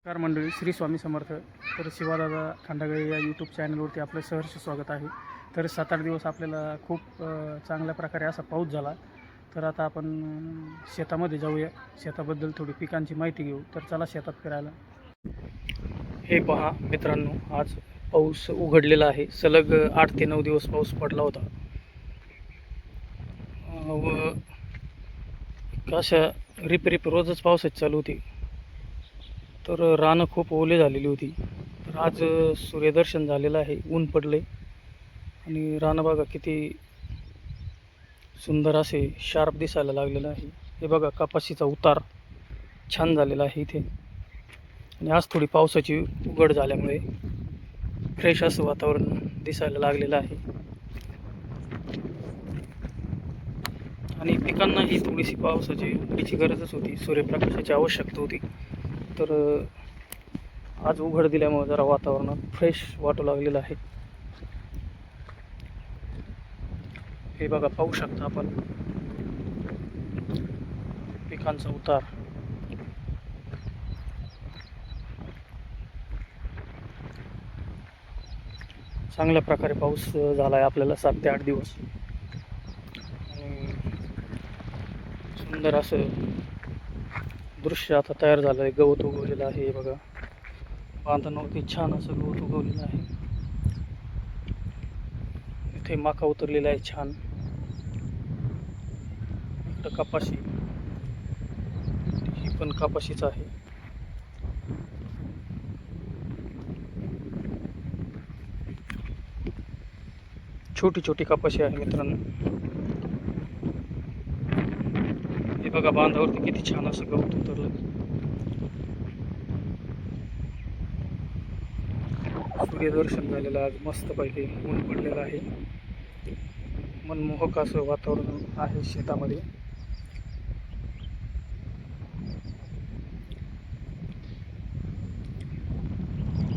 नमस्कार मंडळी, श्री स्वामी समर्थ. तर शिवादादा खंडागळे या यूट्यूब चॅनलवरती आपलं सहर्ष स्वागत आहे. तर 7-8 दिवस आपल्याला खूप चांगल्या प्रकारे असा पाऊस झाला. तर आता आपण शेतामध्ये जाऊया, शेताबद्दल थोडी पिकांची माहिती घेऊ. तर चला शेतात फिरायला. हे पहा मित्रांनो, आज पाऊस उघडलेला आहे. सलग 8 ते 9 दिवस पाऊस पडला होता व अशा रिप रोजच पावसाची चालू होती. तर रानं खूप ओले झालेली होती. तर आज सूर्यदर्शन झालेलं आहे, ऊन पडले आणि रानं बघा किती सुंदर असे शार्प दिसायला लागलेलं आहे. हे बघा कपाशीचा उतार छान झालेला आहे इथे. आणि आज थोडी पावसाची उघड झाल्यामुळे फ्रेश असं वातावरण दिसायला लागलेलं आहे. आणि पिकांनाही थोडीशी पावसाची उघडीची गरजच होती, सूर्यप्रकाशाची आवश्यकता होती. तर आज उघड दिल्यामुळे जरा वातावरणात फ्रेश वाटू लागलेलं आहे. हे बघा पाहू शकता आपण पिकांचा उतार. चांगल्या प्रकारे पाऊस झाला आहे आपल्याला 7 ते 8 दिवस. सुंदर असं दृश्य आता तयार झालं आहे. गवत उगवलेलं आहे बघा, बांधांवरती छान असं गवत उगवलेलं आहे. इथे मका उतरलेला आहे छान. इकडं कपाशी, ही पण कपाशीच आहे. छोटी छोटी कपाशी आहे मित्रांनो. हे बघा बांधावरती किती छान असं गवत उतरलं. सूर्यदर्शन झालेलं आज मस्त पैकी, ऊन पडलेलं आहे. मनमोहक असं वातावरण आहे शेतामध्ये.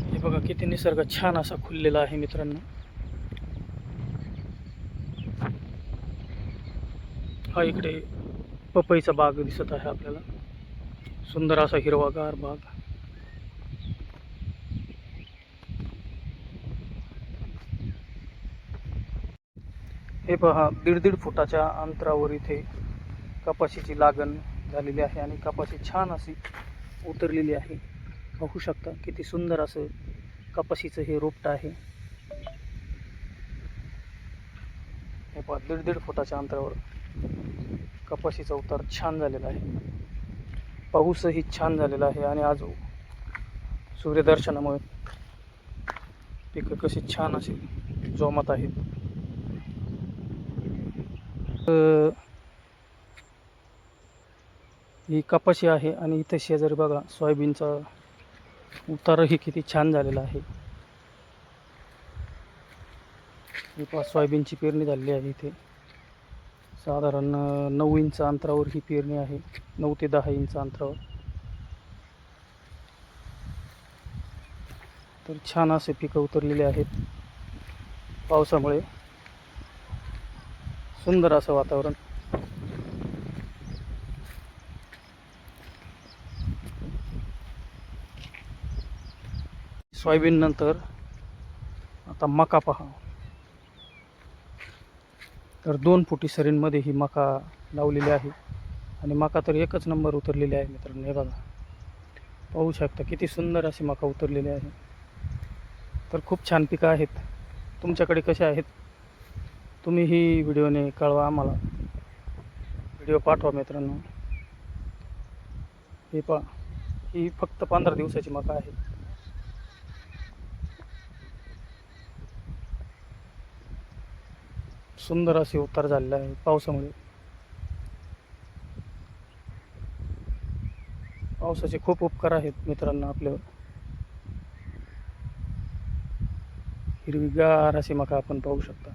हे बघा किती निसर्ग छान असा खुललेला आहे मित्रांनो. हा इकडे पपईचा बाग दिसत आहे आपल्याला, सुंदर असा हिरवागार बाग. हे पहा 1.5 फुटाच्या अंतरावर इथे कपाशीची लागण झालेली आहे आणि कपाशी छान अशी उतरलेली आहे. बघू शकता किती सुंदर असं कपाशीचं हे रोपटं आहे. हे पहा 1.5 फुटाच्या अंतरावर कपाशीचा उतार छान झालेला आहे. पाऊसही छान झालेला आहे आणि आज सूर्यदर्शनामुळे पिकं कशी छान अशी जोमात आहेत. ही कपाशी आहे आणि इथे शेजारी बघा सोयाबीनचा उतारही किती छान झालेला आहे. ही पहा सोयाबीनची पेरणी झालेली आहे. इथे साधारण 9 इंच अंतरावर ही पेरणी आहे, 9 ते 10 इंच अंतरावर. तर छान असे पिकं उतरलेले आहेत पावसामुळे. सुंदर असं वातावरण. सोयाबीन नंतर आता मका पहा. तर 2 फुटी सरींमध्ये ही मका लावलेली आहे आणि मका तर एकच नंबर उतरलेली आहे मित्रांनो. हे बघा पाहू शकता किती सुंदर अशी मका उतरलेली आहे. तर खूप छान पिकं आहेत. तुमच्याकडे कसे आहेत तुम्ही ही व्हिडिओने कळवा आम्हाला, व्हिडिओ पाठवा मित्रांनो. हे पहा ही फक्त 15 दिवसाची मका आहे. सुंदर असे उतार झालेला आहे पावसामुळे. पावसाचे खूप उपकार आहेत मित्रांनो आपल्यावर. हिरवीगार अशी मका आपण पाहू शकता.